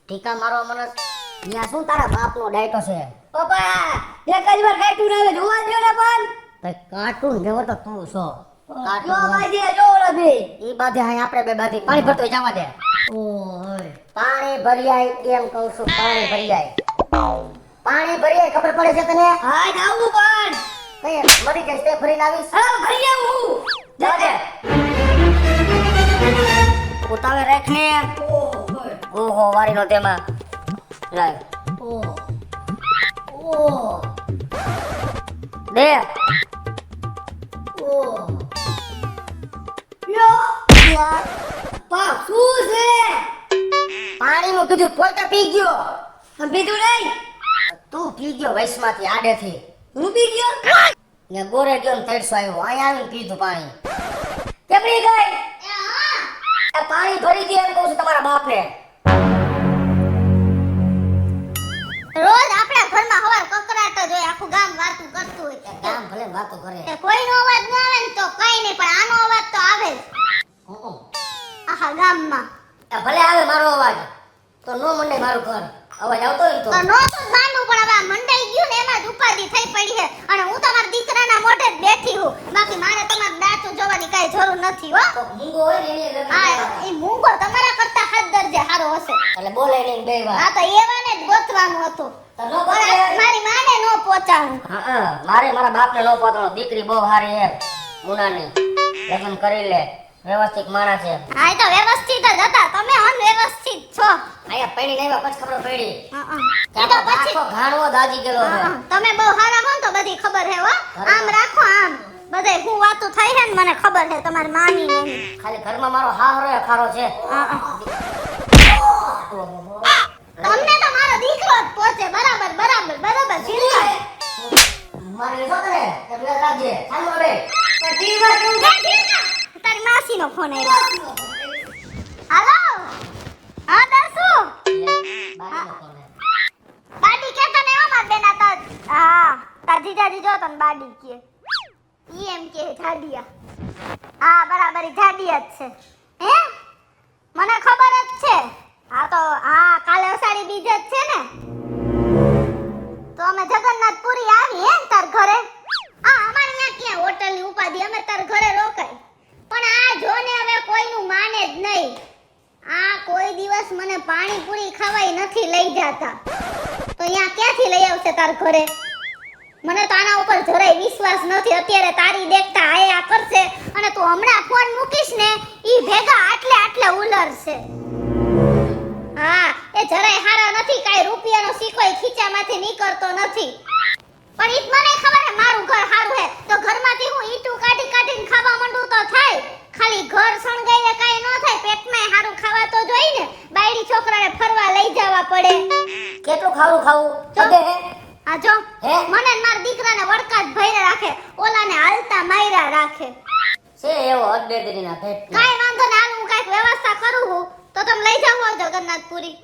ઠીકા મારો મને ન્યા શું તારા બાપનો ડાયટો છે? પપ્પા એક જ વાર કાર્ટૂન આવે જોવા દો ને પણ તે કાર્ટૂન જેવો તો તું છો. જો બાજે જો ઓલા બે ઈ બાધે અહીં આપણે બે બાધી પાણી ભરતો જવા દે. ઓય પાણી ભર્યાય કેમ કહું છું? પાણી ભર્યાય ખબર પડે છે તને? હા જાવું પણ કઈ મરી જઈશ તે ફરીને આવીશ. હા ભરી આવું જવા દે. ઉતાવે રાખ ને. ઓહો વારીનો તેમાં લાય ઓ દે. પા શું છે પાણીનું કીધું પોતા પી ગયો. આમ પીધું નહીં તું પી ગયો વૈશમાંથી આડેથી હું પી ગયો ને ગોરે ગયો ને તડસો આવ્યો. અહીંયા આવીને પીધું પાણી. કેમરી ગઈ આ પાણી ભરી દે એમ કહું છું તમારા બાપને. રોજ આપણા ઘરમાં હવાર કકરાટ જ હોય, આખું ગામ વાતું કરતું હોય. ગામ ભલે વાતો કરે. તે કોઈનો અવાજ ન આવે ને તો કઈ નહીં, પણ આનો અવાજ તો આવે જ હમ. આખા ગામમાં. આ ભલે આવે મારો અવાજ તો નો મંડે મારું ઘર. અવાજ આવતો હોય ને તો તો નો તો ગાંડું, પણ હવે આ મંડાઈ ગયું ને એમાં જ ઉપાધિ થઈ પડી છે. અને હું તમારા દીકરાના મોઢે જ બેઠી હું, બાકી મારે તમારું દાંતું જોવાની કાંઈ જરૂર નથી હો. તો મૂંગો હોય ને એને લગ્ન હા કરવાના. એ મૂંગો તમારા કરતા હાથ દરજે સારો હશે. એટલે બોલે નહીં બે વાર. હા તો એવાને જ ગોતવાનું હતું, તો નો પણ બોલે. મારી માને નો પહોંચાડું. હા મારે મારા બાપને નો પોતાનો દીકરી બહુ હારી હે મુનાની. લગ્ન કરી લે, વ્યવસ્થિત માણસ છે. હા એ તો વ્યવસ્થિત જ હતા, તમે અનવ્યવસ્થિત છો. અહીંયા પૈણી નહીં પછી ખબર પડી કે એ તો આપણો પછી આખો ઘાણવો દાજી ગયેલો છે. તમે બહુ હારા હો ને તો બધી ખબર હે હો. આમ રાખો આમ બધાય હું વાતું થાય છે ને મને ખબર છે તમારી માની ને એની. ખાલી ઘરમાં મારો હારો એ ખારો છે. તમને તો મારો દીકરો જ પહોંચે બરાબર બરાબર બરાબર ચિંતા હે. મારે લેતો તને કે બે રાખજે ચાલુ હવે. ટીવીમાં કેવું એ ચિંતા. તારી માસીનો ફોન આવ્યો. હાલો હા દસુ બારીનો ફોન હે. બાડી કે તને એવો માર બેના તા હા તાર જીજાજી જો તને બાડી કે ઈ એમ કે જાડિયા. હા બરાબર ઈ જાડિયા જ છે હે, મને ખબર જ છે. હા તો હા કાલે અષાઢી બીજ જ છે ને, તો અમે જગન્નાથપુરી આવી હે ને તાર ઘરે. આ અમારે અહીંયા ક્યાં હોટલની ઉપાધિ, અમે તાર ઘરે રોકાય. પણ આ જો ને હવે કોઈનું માને જ નહીં. આ કોઈ દિવસ મને પાણીપુરી ખાવાય નથી લઈ જાતા, તો અહીંયા ક્યાંથી લઈ આવશે તાર ઘરે? મને તો આના ઉપર જરાય વિશ્વાસ નથી. અત્યારે તારી દેખતા આયા કરશે અને તું હમણાં ફોન મૂકીશ ને ઈ ભેગા આટલે ઉલરશે. હા એ જરાય હારા નથી, કાઈ રૂપિયાનો સિક્કોય ખીચામાંથી નીકળતો નથી. પણ ઈ મને ખબર હે મારું ઘર હારું હે, તો ઘરમાંથી હું ઈટું કાઢીને ખાવા માંડું તો થાય. ખાલી ઘર સણગાઈને કાઈ ન થાય, પેટમાં હારું ખાવા તો જોઈ ને. બાયડી છોકરાને ફરવા લઈ જવા પડે. કેટલું ખાવું જો. અબે હે આ જો હે? મને ને મારા દીકરાને વડકા જ ભર્યા રાખે, ઓલાને હાલતા માર્યા રાખે. છે એવો અડબેદરીના પેટ. કાઈ વાંધો ને, હાલ હું કાઈક વ્યવસ્થા કરું હું, તો તમે લઈ જાવ જગન્નાથપુરી.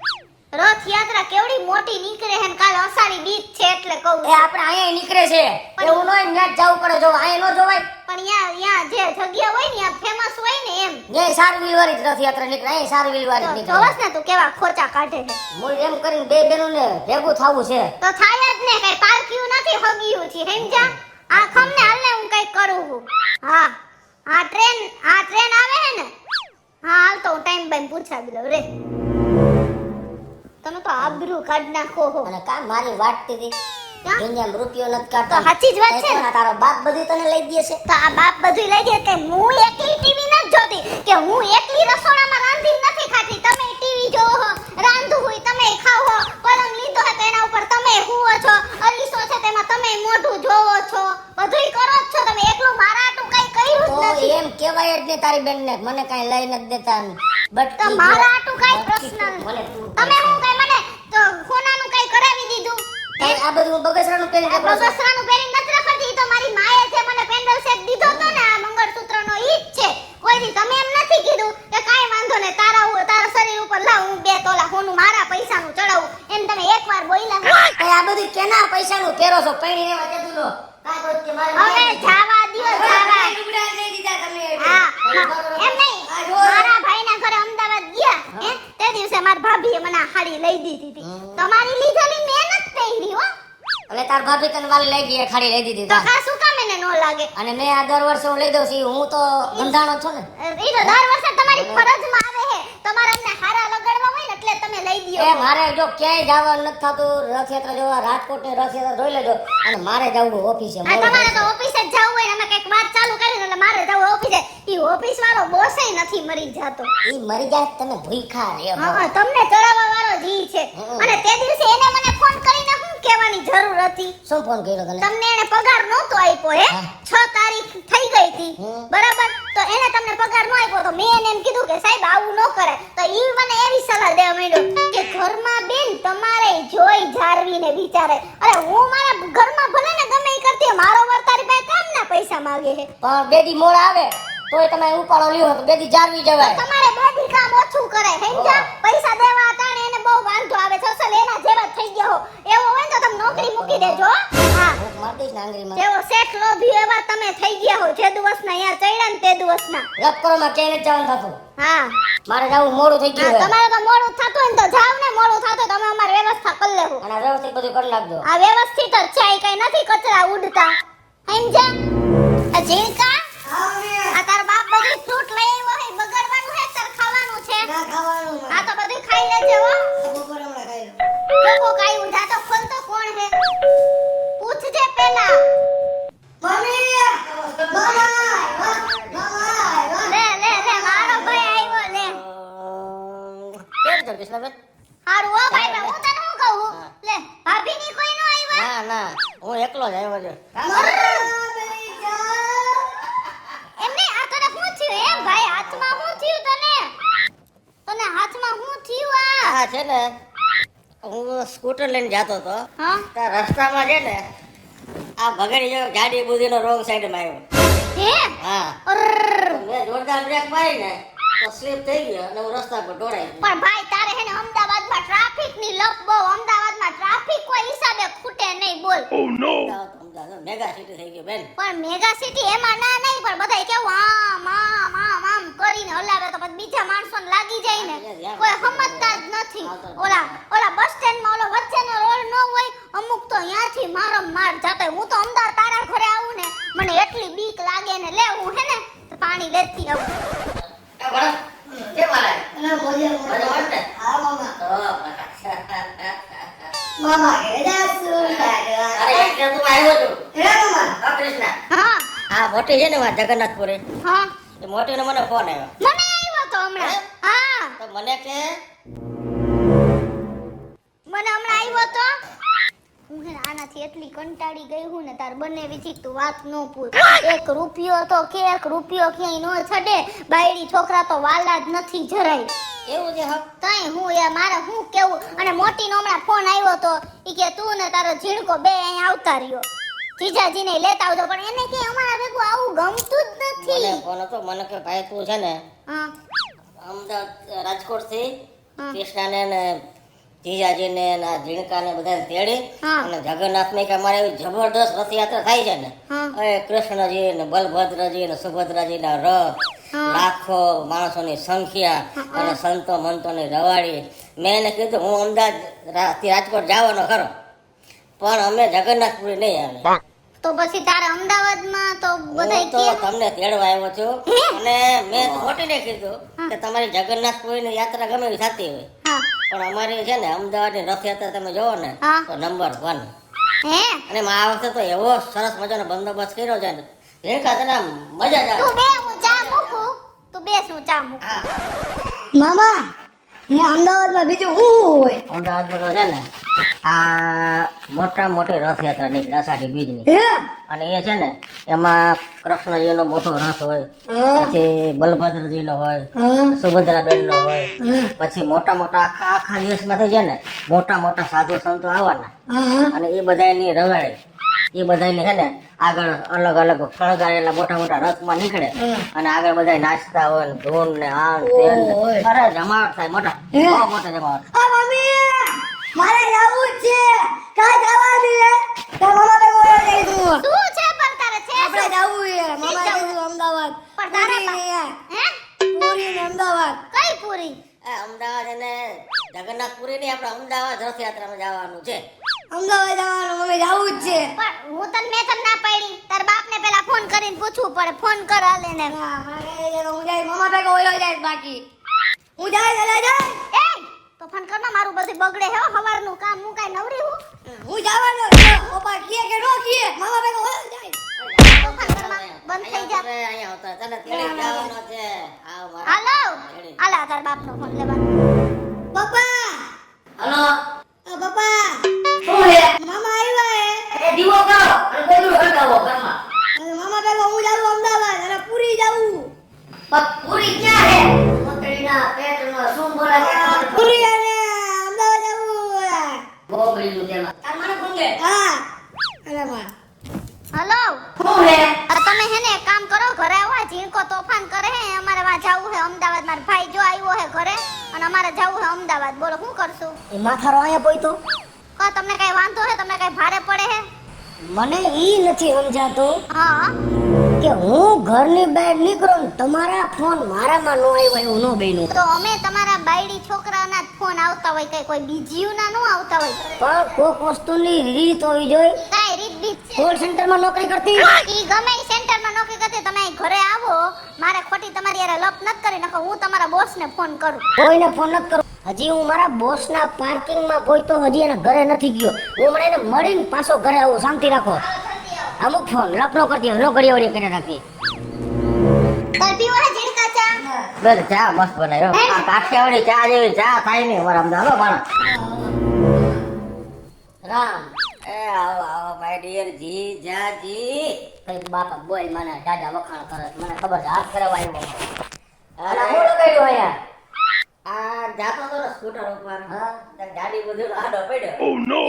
રથયાત્રા કેવડી મોટી નીકળે હે ને કાલ અષાઢી બીજ છે એટલે કહું એ છું. આપણે અહીંયા નીકળે છે એવું ન હોય ન્યા જ જવું પડે. જો અહીંયા ન જોવાય પણ યા જે જગ્યા હોય ને યા ફેમસ હોય ને એમ. ન્યાય સારવીલવાળી જ રથયાત્રા નીકળે. અહીંયા સારવીલવાળી જ તો નીકળે. જોવસ ને તું કેવા ખોચા કાઢે છે. મૂળ એમ કરીને બે બેનોને ભેગું થવું છે. તો થાય જ ને, કઈ પારક્યું નથી હગ્યું છે સમજા. આ ખમને હાલને હું કઈ કરું છું. હા આ ટ્રેન આવે હે ને, હા હાલ તો હું ટાઈમ બાઈમ પૂછાવી લઉં રે. તમે તો આબરૂ કાઢ નાખો હો. અને કામ મારી વાટતી હતી ક્યાં? દુનિયામાં રૂપિયો નથી તો કાઢતો. સાચી જ વાત છે ને. તારો બાપ બધી તને લઈ દે છે. તો આ બાપ બધું લઈ દે કે હું એકલી ટીવી નથી જોતી, કે હું એકલી રસોડામાં રાંધી નથી ખાતી. તમે ટીવી જોવો હો, રાંધું હોય તમે ખાઓ હો, પલંગ લીધો હોય તો એના ઉપર તમે હુવો છો, અરીસો છે તેમાં તમે મોઢું જોવો છો, બધુંય કરો જ છો તમે. એકલું મારા હાટું કઈ કર્યું તો જ નથી. એમ કહેવાય જ ને તારી બેનને મને કાંઈ લઈ નથી દેતા. તો મારા હાટું કાંઈ પ્રશ્ન નથી. તમે હું કઈ મને તો સોનાનું કઈ કરાવી દીધું? આ બધું બગસરાનું પહેરી આ બગસરાનું પહેરી નથી રખડતી. ઈ તો મારી માએ જે મને પેન્ડલ સેટ દીધો તો ને આ મંગળસૂત્રનો ઈ જ છે. કોઈ દી તમે એમ નથી કીધું કે કાંઈ વાંધો ને તારા શરીર ઉપર લાવ હું 2 તોલા સોનું મારા પૈસાનું ચડાવું, એમ તમે એકવાર બોલ્યા. આ બધું કેના પૈસાનું પહેરો છો? પૈણી રહેવા દે તું. કાંઈ કોઈ કે મારે હવે જાવા દ્યો જાવા. લુગડા લઈ દીધા તમે હા એમ નહીં, મારા ભાઈના ઘરે અમદાવાદ ગયા હે તે દિવસે મારા ભાભીએ મને હમણાં હાડી લઈ દીધી હતી. તમારી લીધેલી મેં નથી પહેરી હો. એટલે તાર ભાભી તને વાલી લઈ ગઈ ખાડી લઈ દીધી તો તા. કા શું કામ એને નો લાગે? અને મેં આ દર વર્ષે હું લઈ દઉં છું હું તો બંધાણો છું ને. ઈ તો દર વર્ષે તમારી ફરજમાં આવે છે. તમારે અમને હારા લગાડવા હોય ને એટલે તમે લઈ દ્યો. એ મારે જો ક્યાંય જવાનું નથી થતું રથયાત્રા જોવા રાજકોટ ની રથયાત્રા જોઈ લેજો અને મારે જવું ઓફિસે આ તમારે તો ઓફિસે જ જવું હોય ને અમે કઈક વાત ચાલુ કરી એટલે મારે જવું ઓફિસે. ઈ ઓફિસ વાળો બોસે નથી મરી જાતો. ઈ મરી જાય તમે ભૂખા રહ્યો હા તમને ચડાવવા વાળો જ ઈ છે. અને તે દિવસે એને મને ફોન કરીને શું કહેવાની જરૂર હતી? શું ફોન કર્યો તને તમને એને પગાર નહોતો આપ્યો હે? હા. 6 તારીખ થઈ ગઈ હતી બરાબર, તો એને તમને પગાર નો આપ્યો તો મેં એને એમ કીધું કે સાહેબ આવું ન કરાય. તો ઈ મને એવી સલાહ દેવા માંડ્યો કે ઘરમાં બેન તમારે જોઈ જાળવીને વિચારે. અરે હું મારા ઘરમાં ભલે ને ગમે ઈ કરતી હોય, મારો વર તારી પાસે કામના પૈસા માંગે છે. પણ બેદી મોડ આવે તોય તમે ઉપાડો લ્યો તો બેદી જાળવી જવાય. તમારે બેબી કામ ઓછું કરે સમજ્યા? પૈસા દેવા તાણે એને બહુ વાંધો આવે છે. અસલ એના જેવા થઈ ગયા હો. એવો હોય ને તો તમે નોકરી મૂકી દેજો હો. હા ભૂખ માર દઈશ ને આંગળીમાં. જેવો શેઠ લોભી એવા તમે થઈ ગયા હો. જે દિવસના અહીંયા ચડ્યા ને તે દિવસના. રદ કરો માં ક્યાંય નથી જવાનું થતું. હા મારે જવું મોડું થઈ ગયું છે. તમારે તો મોડું થતું હોય ને તો જાવ ને. મોડું થતું હોય તમે અમારી વ્યવસ્થા કરી લેવું. અને આ વ્યવસ્થિત બધું કરી નાખજો. આ વ્યવસ્થિત જ છે. આ કઈ નથી કચરા ઉડતા સમજ્યા? આ ઝીણકા આ તાર બાપ બધી ફ્રૂટ લઈ આવ્યો હે. બગાડવાનું હે તાર ખાવાનું છે? આ તો બધું ખાઈ લેજે હો. લોકો કાઈ ઉધા તો ખોલ તો કોણ હે પૂછજે પેલા. લે લે લે મારો ભાઈ આવ્યો લે. કેમ છો કૃષ્ણબેન? હારું હો ભાઈ હું તને શું કહું લે ભાભી ની કોઈ નો આવ્યા? ના ના હું એકલો જ આવ્યો છું. એમને આ તને શું થયું એમ ભાઈ? હાથમાં શું થયું તને? તને હાથમાં શું થયું આ? આ છે ને હું સ્કૂટર લઈને જાતો હતો હા ત્યાં રસ્તામાં છે ને આ બગડી ગયો ગાડી બુધીનો રોંગ સાઈડમાં આવ્યો. હે હા અરર. તો મેં જોરદાર બ્રેક મારી ને તો સ્લીપ થઈ ગયો અને હું રસ્તા પર ઢોળાઈ ગયો. પણ ભાઈ તારે હે ને અમદાવાદમાં ટ્રાફિક ની લપ બહુ. અમદાવાદમાં ટ્રાફિક કોઈ હિસાબે ખૂટે નહીં બોલ. અમદાવાદ મેગા સિટી થઈ ગયું બેન. પણ મેગા સિટી એમાં ના નહીં પણ બધાય કેવું આમ આમ આમ આમ કરીને હલાવે તો પછી બીજા માણસોને લાગી જાય ને. કોઈ સમજતા જ નથી. ઓલા બસ સ્ટેન્ડ માં ઓલો વચ્ચેનો રોડ ન હોય અમુક તો ત્યાંથી મારો માર જાતો હોય. હું તો અમદાવાદ તારા ઘરે આવું ને મને એટલી બીક લાગે ને લે હું હે ને પાણી લેતી આવું. એ બરાબર. કેમ હાલે? મજા આવે ને? હા મામા. તો મામા હેડા શું અરે એટલે તું આવ્યો છું. હે મામા. હા કૃષ્ણ. હા હા મોટી છે ને વાત જગન્નાથપુરી હા એ મોટીનો મને ફોન આવ્યો. મને આવ્યો તો હમણાં. હા તો મને કે મને હમણાં આવ્યો તો હું હે ને આનાથી એટલી કંટાળી ગઈ હું ને તાર બંને વિચી તું વાત ન પૂછ. 1 રૂપિયો તો કે 1 રૂપિયો ક્યાંય નો છડે. બાયડી છોકરા તો વાલા જ નથી જરાય. એવું છે હક. તઈ હું યાર મારે હું કેવું. અને મોટીનો હમણાં ફોન આવ્યો તો ઈ કે તું ને તારો ઝીણકો બે અહીં આવતા રહ્યો. જીજાજીને લેતા આવજો. પણ એને કે અમારા ભેગું આવું ગમતું જ મને નથી. ફોન હતો મને કે ભાઈ તું છે ને હા અમદાવાદ રાજકોટ થી હા. કૃષ્ણાને ને જીજાજીને ને આ ઝીણકાને બધાને તેડી હા. અને જગન્નાથની કે અમારે એવી જબરદસ્ત રથયાત્રા થાય છે ને હા. એ કૃષ્ણજી ને બલભદ્રજી ને સુભદ્રાજી ના રથ હા. લાખો માણસોની સંખ્યા અને સંતો મંતોની રવાડી. મેં એને કીધું હું અમદાવાદ થી રાજકોટ જવાનો ખરો પણ અમે જગન્નાથપુરી નહીં આવે. તો પછી તારે અમદાવાદમાં તો બધાય હું તો કેમ? તમને તેડવા આવ્યો છું અને મેં તો મોટીને કીધું કે તમારી જગન્નાથપુરીની યાત્રા ગમે એવી થતી હોય હા પણ અમારી છે ને અમદાવાદની રથયાત્રા તમે જોવો ને હા. તો નંબર 1. હે અને આ વખતે તો એવો સરસ મજાનો બંદોબસ્ત કર્યો છે ને રેખા તને આમ મજા જ આવે. તું બે હું ચા મૂકું. તું બેસ હું ચા મૂકું. હા. મામા હે અમદાવાદમાં બીજું શું હોય? અમદાવાદમાં તો છે ને આ મોટી રથયાત્રા નીકળે અષાઢી બીજની. હે અને એ છે ને એમાં કૃષ્ણજીનો મોટો રથ હોય પછી બલભદ્રજીનો હોય સુભદ્રાબેનનો હોય પછી મોટા આખા દેશમાંથી છે ને મોટા સાધુ સંતો આવવાના અને એ બધાની રવાડી એ બધાને છે ને આગળ અલગ અલગ શણગારેલા મોટા રથમાં નીકળે અને આગળ બધા નાચતા હોય ને ધૂન ને આ ને તે ને. અરે જમાવટ થાય મોટા બહુ મોટા જમાવટ. આ મમ્મી મારે જવું જ છે. કાઈ જવા દે તો મામા ભેગો રહી તું. શું છે પણ તારે છે આપણે શું? જવું છે. મામા કીધું અમદાવાદ. પણ તારા પૂરી ને હે પૂરી ને અમદાવાદ. કઈ પૂરી આ અમદાવાદ અને જગન્નાથપુરી નહીં, આપણે અમદાવાદ રથયાત્રામાં જવાનું છે. અમદાવાદ જવાનું મમ્મી જાવું જ છે. પણ હું તને મેં તને ના પાડી તાર બાપને પેલા ફોન કરીને પૂછવું પડે ફોન કર હાલે ને હા, મારે કઈ જાય તો હું જાય મામા ભેગો ઓલો જાય બાકી હું જાય એ તો ફોન કરમાં મારું બધું બગડે હે હો, સવારનું કામ હું કાઈ નવરી હું હું જવાનો છું. પપ્પા કીએ કે નો કીએ મામા ભેગો ઓલો જાય. તો ફોન કરમાં બંધ થઈ જા અહીંયા આવતા તને તેડી જવાનો છે. આવ મારા હાલો તેડી. હાલા તાર બાપનો ફોન લેવાનો પપ્પા હલો, પપ્પા શું હે? મામા આવ્યા હે એ દીવો કરો અને ગોદડું હટાવો ઘરમાં. અને મામા ભેગો હું જાઉં અમદાવાદ અને પૂરી જાઉં. પણ પૂરી ક્યાં હે? મોતડીના પેટમાં શું બોલે છે? પૂરી અને અમદાવાદ જાઉં. બોબડીનું તેમાં. તાર મને ફોન લે. હા અરે બા હાલો શું હે? આ તમે હે ને એક કામ કરો ઘરે આવો આ ઝીણકો તોફાન કરે હે અમારે વા જાવું હે અમદાવાદ મારો ભાઈ જો આવ્યો હે ઘરે અને અમારે જાવું હે અમદાવાદ બોલો શું કરશું એ માથારો અહીંયા પોઈતો કા તમને કઈ વાંધો હે તમને કઈ ભારે પડે હે મને ઈ નથી સમજાતું હા કે હું ઘરની બહાર નીકળું ને તમારા ફોન મારામાં નો આવ્યો એવું નો બન્યું. તો અમે તમારા બાયડી છોકરાના જ ફોન આવતા હોય કઈ કોઈ બીજીયુના નો આવતા હોય પણ કોક વસ્તુની રીત હોવી જોઈએ. કાઈ રીત બીત છે કોલ સેન્ટરમાં નોકરી કરતી ઈ ગમે ઈ સેન્ટરમાં નોકરી કરતી તમે અહીં ઘરે આવો મારે ખોટી તમારી યારે લપ નત કરી નાખો હું તમારા બોસને ફોન કરું કોઈને ફોન નથી કરો. હજી હું મારા બોસના પાર્કિંગમાં પોઈતો હજી એના ઘરે નથી ગયો. હું મને એને મળીને પાછો ઘરે આવું. શાંતિ રાખો. અમુક ફોન લપનો કરતી હોય, નો ઘડિયા વળી કરી રાખી. તાર પીવો હે ઝીણકા ચા બેન ચા મસ્ત બનાવ્યો. આ કાઠિયાવાડી ચા જેવી ચા થાય નહીં અમારા અમદાવાદ બાણા. રામ એ આવો આવો માય ડિયર જી જાજી. કઈ બાપા બોલ મને દાદા વખાણ કરે છે. મને ખબર છે હાથ કરવા આવ્યો. અરે અને હું લગાડ્યું અહીંયા આ જાતો તો ને સ્કૂટર ઉપર. હા. ત્યાં ગાડી બધું આડો પડ્યો.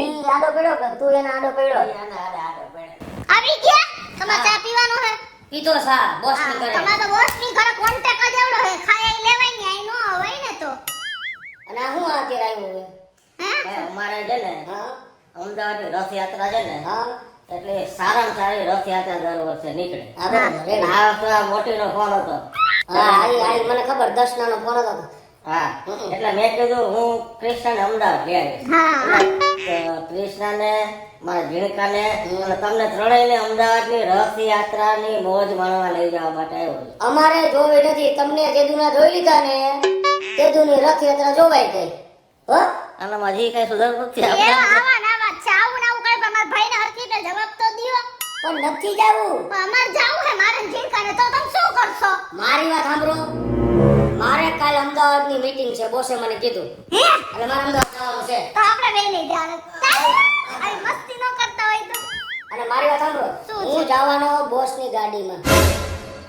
ઈ આડો પડ્યો કે તું એને આડો પડ્યો? આને આડો પડ્યો. આવી ગયા તમારે ચા પીવાનો હે પીતો સા બોસ ની કરે. તમારે તો બોસ ની ઘરે કોન્ટેક્ટ જ એવડો હે ખાયા ઈ લેવાય ને આઈ નો હોય ને તો અને આ હું અત્યારે આવ્યું હે એ અમારે છે ને હા અમદાવાદની રથયાત્રા છે ને હા એટલે સારામાં સારી રથયાત્રા દર વર્ષે નીકળે. હા, બરાબર, રેડી. આ વખતે આ મોટીનો ફોન હતો. હા આઈ મને ખબર 10 નો ફોન હતો. હા એટલે મેં કીધું હું કૃષ્ણને અમદાવાદ લઈ આવીશ. હા એટલે કૃષ્ણને મારા ઝીણકાને અને તમને ત્રણેયને અમદાવાદની રથયાત્રાની મોજ માણવા લઈ જવા માટે આવ્યો છું. અમારે જોવી નથી. તમને જેદુના જોઈ લીધા ને તેદુની રથયાત્રા જોવાઈ ગઈ. હો આનામાં હજી કઈ સુધારો નથી. એ આપણે આવા ને આવા છે આવું ને આવું કરે પણ મારા ભાઈને હરખી રીતે જવાબ તો દ્યો પણ નથી જાવું. પણ અમારે જાવું હે મારે ઝીણકાને તો તમે શું કરશો મારી વાત સાંભળો. મારે કાલ અમદાવાદની મીટિંગ છે. બોસે મને કીધું હે એટલે મારે અમદાવાદ જવાનું છે. તો આપણે બે નહીં જવાનું અરે મસ્તી ન કરતા હોય તો અને મારી વાત સાંભળો. શું છે? હું જવાનો બોસની ગાડીમાં.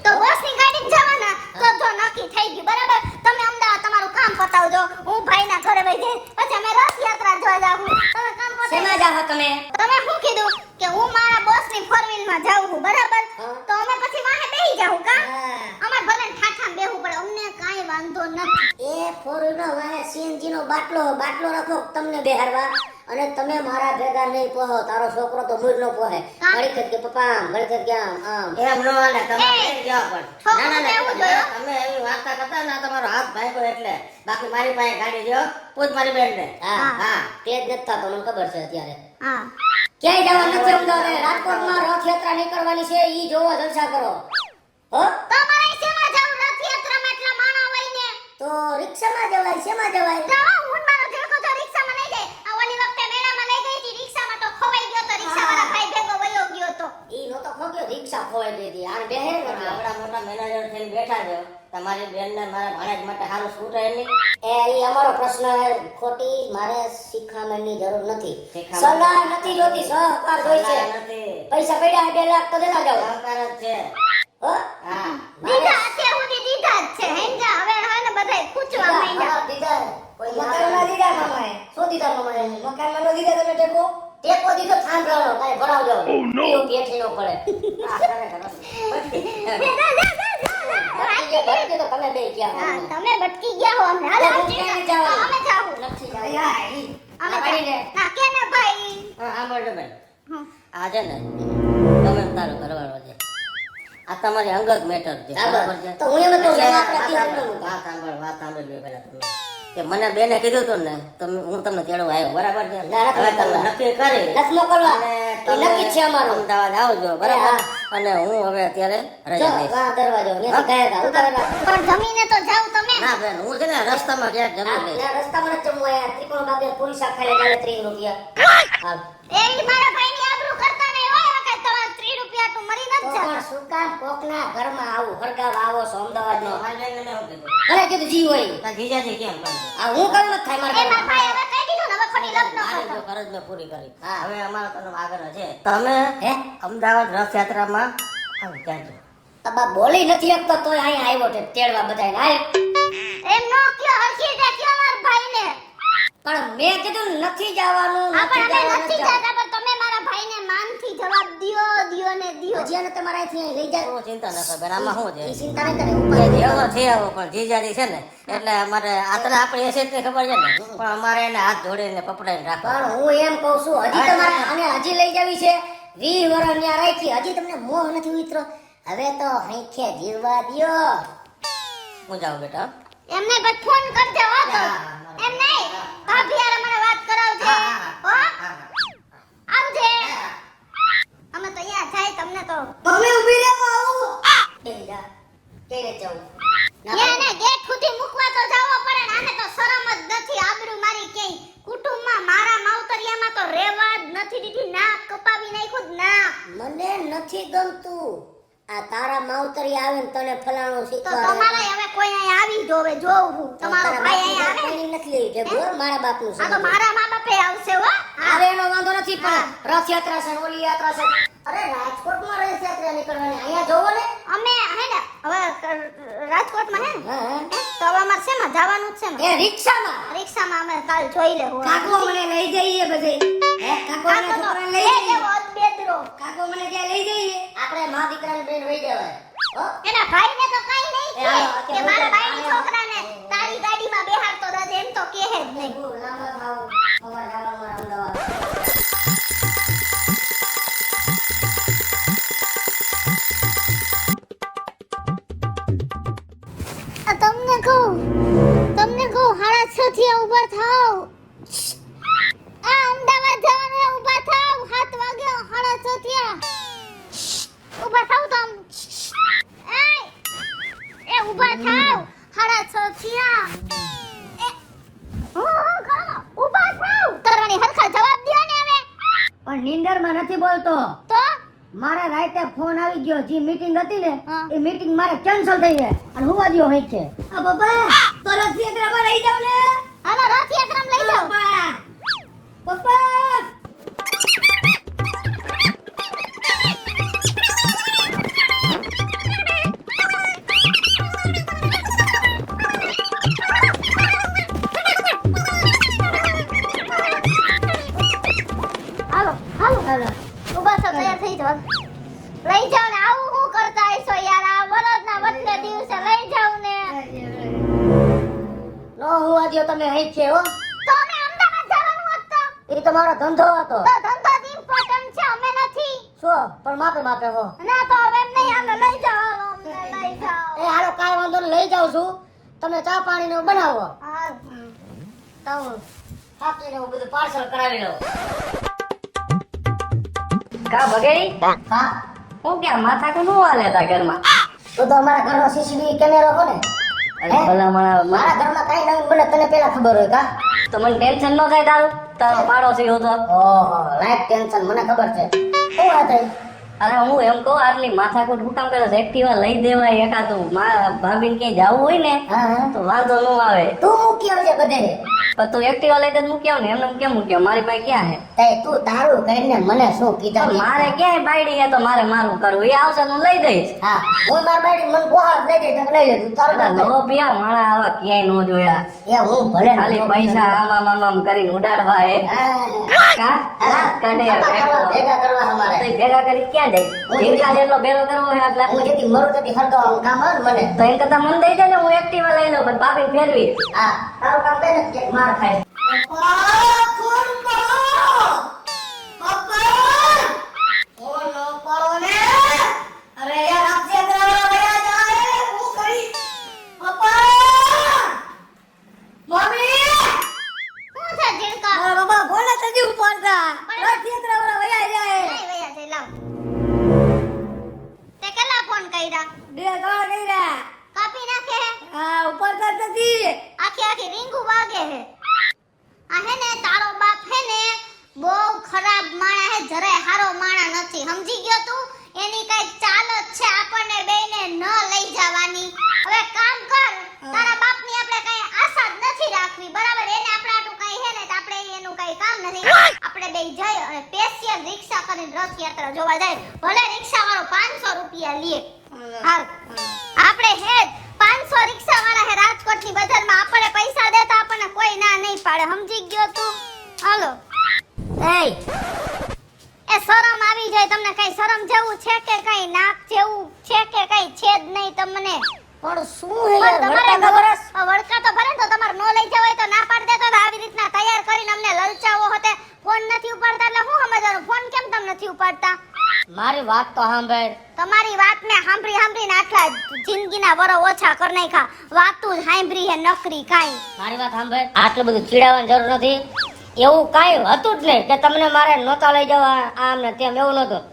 તો બોસની ગાડીમાં જવાના તો જો નક્કી થઈ ગયું બરાબર તમે અમદાવાદ તમારું કામ પતાવજો હું ભાઈના ઘરે વઈ જઈશ પછી અમે રથયાત્રા જોવા જાવું તમે કામ પતાવી શેમાં જાવ તમે? તમે શું કીધું કે હું મારા બોસની ફોર વ્હીલમાં જાઉં છું બરાબર હા. તો અમે પછી વાહે બેહી જાવું કા હા. અમાર ભલે ઠાઠામાં બેહવું પડે અમને કાંઈ વાંધો નથી એ ફોરનો વાહે સીએનજી નો બાટલો રાખો તમને બેહારવા. અને તમે મારા ભેગા નહીં પહોો. તારો છોકરો તો મૂળ નો પોહે. હા. ઘડી ખત કે પપ્પા આમ ઘડી ખત કે આમ એમ ન હાલે. તમે એ, લઈ જાઓ પણ. છોકરું ના, ના, ના, કેવું જોયું? તમે એવી વાર્તા કરતા ને તમારો હાથ ભાગ્યો એટલે. બાકી મારી પાસે ગાડી જો પૂછ મારી બેનને. હા હા તે જ નથી થતો. મને ખબર છે અત્યારે હા ક્યાંય જવા નથી. અમદાવાદ રાજકોટમાં રથયાત્રા નીકળવાની છે. ઈ જોવો જલસા કરો. હો તો મારે શેમાં જાવું રથયાત્રામાં એટલા માણસ હોય ને તો રિક્ષામાં જવાય. શેમાં જવાય? જાઓ હું મારો ઝીણકો તો રિક્ષામાં લઈ જાય આ ઓલી વખતે મેળામાં લઈ ગઈ હતી રિક્ષામાં તો ખવાઈ ગયો તો રિક્ષાવાળા ભાઈ ભેગો વયો ગયો તો ઈ નતો ખોગ્યો. રિક્ષા ખોવાઈ દીધી. આને બેહે ને એટલે. આવડા મોટા મેનેજર થઈને બેઠા છો. તમારી બેનને મારા ભાણેજ માટે સારું સ્કૂટર નહીં. એ ઈ અમારો પ્રશ્ન છે. ખોટી મારે શિખામણની જરૂર નથી. શિખામણ. સલાહ નથી જોતી. સહકાર જોઈ છે. નથી. પૈસા પડ્યા 2 લાખ તો દેતા જાવ. સહકાર જ છે. હો હા દીધા અત્યાર સુધી દીધા જ છે હેંજા હવે હે ને બધાય પૂછવા માંડ્યા દીધા. કોઈ મકાનના દીધા મામાએ. શું દીધા મામાએ? મકાનમાં નો દીધા તમે ટેકો? ટેકો દીધો થાંભલાનો. કાંઈ ભરાવજો. પીઓ પેઠી નો પડે. આ ખરેખર. બાકી તો તમે બે ગયા હા હો. તમે ભટકી ગયા હો અમને હાલો હું ક્યાં જવાનું? અમે જાવું નથી જવું. અમે આ પડી લે. ના કે ને ભાઈ હા, સાંભળજો બેન. હમ. આ છે ને તમે તારો ઘરવાળો છે. આ તમારી અંગત મેટર છે બરાબર છે તો હું એમ તો એટલે આપણે કીધું વાત સાંભળ લે પહેલા તમે કે મને બેને કીધું હતું ને હું તમને તેડવા આવ્યો બરાબર છે ના, હવે તમે નક્કી કરી લખ મોકલવા અને એ તમે નક્કી જ છે અમારું. અમદાવાદ આવજો બરાબર અને હું હવે અત્યારે જો રજા લઈશ વાહ દરવાજો ત્યાંથી ગયા હતા ઉતારેલા. પણ જમીને તો જાવ તમે. ના બેન હું છે ને રસ્તામાં ક્યાંક જમી લઈશ આ રસ્તામાં જ જમવા આયા. ત્રિકોણ બાગે પૂરી શાક ખાઈ લે 30 રૂપિયા. હાલ. એવી મારા ભાઈની આબરૂ કરતા નહીં હોય કે તમારે 30 રૂપિયા તું મરી તો નથી જા. પણ શું કામ કોકના ઘરમાં આવું હરગાવ આવો છો અમદાવાદનો? મારી બેનને મેં શું કીધું? અરે કીધું જી હોય. તારા જીજાજી કેમ કરે? આ હું કરું નથી થાય એ મારા મારા ભાઈ હવે કહી દીધું ને હવે ખોટી લપ ન મારી કરતો. જો ફરજ મેં પૂરી કરી હા. હવે અમારો તને આગ્રહ છે તમે હે અમદાવાદ રથયાત્રામાં આવી જાજો તબા બોલી નથી શકતો તોય અહીંયા આવ્યો છે તેડવા બધાને. હાલ. એમ નો કયો હરખી રીતે કયો મારા ભાઈને. પણ મેં કીધું નથી જવાનું આ પણ અમે જવાનું, નથી જવાનું. જાતા પણ તમે મારા ભાઈને માનથી જવાબ દ્યો ને દ્યો. હજી આને તમારા અહીંથી લઈ જાય તું ચિંતા ન કર બેન આમાં શું છે એ ચિંતા નહીં કરે એ ઉપર જેવો છે એવો પણ જીજાજી છે ને એટલે અમારે આ તને આપણી એસેટ ની ખબર છે ને પણ અમારે એને હાથ જોડીને પકડાઈને રાખવા પણ હું એમ કહું છું હજી તમારે આને હજી લઈ જવી છે 20 વર્ષ ત્યાં રાખી હજી તમને મોહ નથી ઉતરો હવે તો હૈખે જીવવા દ્યો. હું જાઉં બેટા એમ નહીં બસ ફોન કરજે હો તો. હા, એમ નહીં ભાભી હારે મને વાત કરાવજે હો આવજે. અમે તો અહીંયા જાય તમને તો મમ્મી ઊભી રહે હું આવું. કેવી જા કેરે જાઉં એને ગેટ સુધી મૂકવા તો જાવો પડે ને આને તો શરમ જ નથી આબરૂ મારી ક્યાંય કુટુંબમાં મારા માવતરિયામાં તો રેવા જ નથી દીધી નાક કપાવી નાખ્યું જ નાક. મને નથી ગમતું આ તારા માવતરી આવે ને તને ફલાણું તો શીખવાડે. તમારે હવે કોઈ અહીંયા આવી જોવે જોઉં હું તમારો તારા ભાઈ બાપની અહીંયા આવે ઘરવાળી નથી લેવી કે બોર મારા બાપનું છે આ તો મારા મા બાપે આવશે હો આવે એનો વાંધો નથી પણ રથયાત્રા છે ઓલી યાત્રા છે અરે રાજકોટમાં રથયાત્રા નીકળવાની અહીંયા જોવો ને. અમે હે ને હવે રાજકોટમાં હે ને હા તો હવે અમારે શેમાં જવાનું જ છે ને એ રિક્ષામાં રિક્ષામાં અમે કાલ જોઈ લેવું કાકો મને લઈ જઈએ બધે હે કાકો મને કાકો તો છોકરાને લઈ એ જઈએ એવો અદબેદરો. કાકો મને ત્યાં લઈ જઈએ આપણે માં દીકરાને બેન વઈ જવાય હો એના ભાઈને તો કઈ નહીં એ કહે હાલો, કે મારા ભાઈની છોકરાને તારી ગાડીમાં બેહાડતો રહેજે એમ તો કહે જ નહીં. બહુ લાંબા ભાવ સવાર જવાનું અમદાવાદ. આ તમને કહું 6:30 થી ઊભા થાવ. આ અમદાવાદ જવાના ઊભા થાવ 7 વાગ્યા 6:30 થયા. ઊભા થાવ તો આમ એ ઊભા થાવ 6:30 થયા. ઊભા થાવ તરવાની હરખા જવાબ દ્યો ને હવે પણ નીંદરમાં નથી બોલતો તો મારા રાતે ફોન આવી ગયો જે મીટિંગ હતી ને હા. એ મીટિંગ મારે કેન્સલ થઈ ગઈ અને હુવા દ્યો હોય છે આ બાબા તો રથયાત્રામાં લઈ જાવ ને હાલો રથયાત્રામાં લઈ જાઓ. પપ્પા પપ્પા હાલો હાલો હાલો ઊભા થો તૈયાર થઈ જાઓ. લઈ જાઓ ને આવું શું કરતા હશો યાર આ વરદના વચલે દિવસે લઈ જાઓ ને. નો હુવા દ્યો તમે અહીં છે હો તો અમે અમદાવાદ જવાનું હતું. એ તો મારો ધંધો હતો તો ધંધો જ ઇમ્પોર્ટન્ટ છે અમે નથી. શું પણ માપે માપે હો ના તો હવે એમ નહીં અમને લઈ જાઓ હાલો અમને લઈ જાઓ. એ હાલો કાંઈ વાંધો નહીં લઈ જાઉં છું તમે ચા પાણી ને બનાવો હા તો થાકીને હું બધું પાર્સલ કરાવી લઉં કા બગેડી હા હું ક્યાં માથા કે નું હાલે તા ઘરમાં તો અમારા ઘરમાં સીસીટીવી કેમેરો હો ને અરે ભલા મારા મારા ઘરમાં કાંઈ નવીન બને તને પેલા ખબર હોય કા તો મને ટેન્શન ન થાય તારું તારો પાડોશી હતો ઓહો લાઈફ ટેન્શન મને ખબર છે શું વાત થઈ અરે હું એમ કહું આટલી માથાકૂટ હું કામ કરે એક્ટિવા લઈ દેવાય એકાતું મારા ભાભીને ક્યાંય જવું હોય ને હા હા તો વાંધો ન આવે તું મૂકી આવજે બધે પણ તું એક્ટિવા લઈ દે મૂકી આવ ને એમને કેમ મૂક્યો મારી પાસે ક્યાં હે તે તું તારું કરીને મને શું કીધા પણ મારે ક્યાંય બાયડી હે તો મારે મારું કરવું એ આવશે તો હું લઈ દઈશ હા હું મારા બાઈડી મને બોહાર લઈ દે તો લઈ લે તું તારું અલા કામ કર. લો પિયા મારા આવા ક્યાંય ન જોયા એ હું ભલે ને ખાલી પૈસા આમ આમ કરીને ઉડાડવા હે હા કા રાત કાઢે ભેગા કરવા અમારે તો ઈ ભેગા કરી ક્યાં જાય જીવતા જેટલો ભેગો કરવો હોય આટલા હું જેથી મરું તેથી હરગાવાનું કામ આવે ને મને તો એમ કરતા મન દઈ જાય ને હું એક્ટિવા લઈ લઉં પણ બાપી ફેરવી હા તારું કામ કરે ને કે માર ખાય અરે યાર રથયાત્રા વાળા વયા જાય નહીં વયા જાય, લાવ. તે કેટલા ફોન કર્યા? 2 ત્રણ કર્યા કાપી નાખે હે? આ ઉપર તો નથી આખી આખી રીંગુ વાગે હે. આ હે ને તારો બાપ હે ને બહુ ખરાબ માણા હે, જરાય હારો માણા નથી, સમજી ગયો તું? એની કઈ ચાલ જ છે આપણને બેયને ન લઈ જવાની. હવે કામ કર, તારા બાપની આપણે કઈ આશા જ નથી રાખવી, બરાબર? એને આપણે આટલું કઈ હે ને તો આપણે એનું કઈ કામ નથી. આપણે બે જઈ અને સ્પેશિયલ રિક્ષા કરીને રથયાત્રા જોવા જાય, ભલે રિક્ષા વાળો 500 રૂપિયા લે. હાલ, આપણે હે 500 રિક્ષા વાળા હે રાજકોટની બજારમાં, આપણે પૈસા દેતા આપણને કોઈ ના નહીં પાડે, સમજી ગયો તું? હાલો. એ શરમ આવી જાય તમને? કઈ શરમ જેવું છે કે કઈ નાક જેવું છે કે કઈ છે જ નહીં તમને? પણ શું હે પણ તમારે વડકા વરસ વડકા તો ભરે ને, તો તમારે નો લઈ જવાય તો ના પાડી દેતો ને, આવી રીતના તૈયાર કરીને અમને લલચાવો હોતે. ફોન નથી ઉપાડતા એટલે હું સમજવાનું? ફોન કેમ તમે નથી ઉપાડતા? મારી વાત તો સાંભળ તમારી વાતને સાંભળીને આટલા જિંદગીના વરો ઓછા કર નાખ્યા. વાતું જ સાંભળી હે નકરી કાઈ. મારી વાત સાંભળ આટલું બધું ચીડાવવાની જરૂર નથી એવું કાંઈ હતું જ નહીં કે તમને મારે નહોતા લઈ જવા આમ ને તેમ, એવું નહોતું.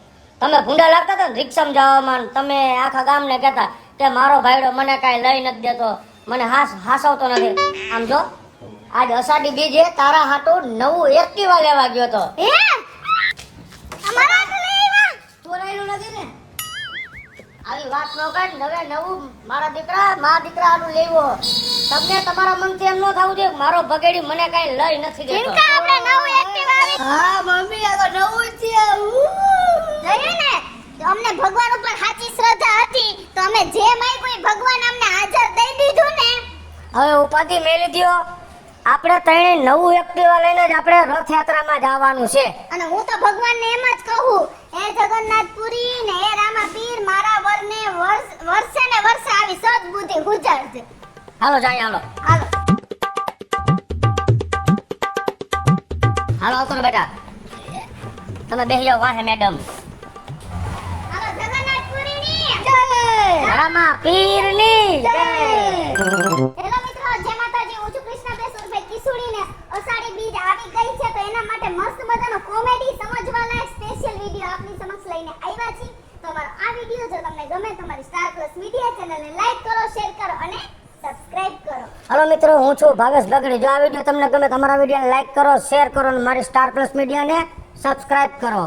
તમે ભૂંડા લાગતા હતા ને રિક્ષામાં જવામાં, તમે આખા ગામને કહેતા કે મારો ભાઈડો મને કાંઈ લઈ નથી દેતો, મને હાસવતો નથી. આમ જો આજ અષાઢી બીજે તારા હાટું નવું એક્ટિવા લેવા ગયો તો. હે અમારા આટલે આવ્યા? ચોરાયેલું નથી ને? આવી વાત ન કર. હવે નવું મારા દીકરા આનું લેવો. તમને તમારા મનથી એમ ન થવું જોઈએ કે મારો ભગેડી મને કાંઈ લઈ નથી દેતો. જીનકા આપણે નવું એક્ટિવા આવી. હા મમ્મી આ તો નવું જ છે. જોયું ને? તો અમને ભગવાન ઉપર સાચી શ્રદ્ધા હતી તો અમે જે માંગ્યું એ ભગવાન અમને હાજર દઈ દીધું ને. હવે ઉપાધિ મેલી દ્યો. આપણે ત્રણે નવું એક્ટિવા લઈને જ આપણે રથયાત્રામાં જવાનું છે. અને હું તો ભગવાનને એમ જ કહું, હે જગન્નાથપુરી ને હે રામાપીર, મારા વરને વર્ષે ને વર્ષે આવી સદબુદ્ધિ ગુજારજે. હાલો જાય હાલો હાલો. હાલો આવતો ને બેટા. તમે બેસી જાઓ વાહે મેડમ. હાલો જગન્નાથપુરીની જય. રામાપીરની જય. હેલો મિત્રો, જય માતાજી. હું છું કૃષ્ણાબેન સુરભાઈ કિસુડીને અષાઢી બીજ આવી ગઈ છે તો એના માટે મસ્ત મજાનો કોમેડી સમજવા લાયક સ્પેશિયલ વિડિયો આપની સમક્ષ લઈને આવ્યા છીએ. તો અમારો આ વિડિયો જો તમને ગમે તો અમારી સ્ટાર પ્લસ મીડિયા ચેનલને લાઈક કરો, શેર કરો અને સબસ્ક્રાઇબ કરો. હાલો મિત્રો, હું છું ભાવેશ બગડી. જો આ વિડિયો તમને ગમે તો અમારા વિડિયોને લાઈક કરો, શેર કરો અને મારી સ્ટાર પ્લસ મીડિયાને સબસ્ક્રાઇબ કરો.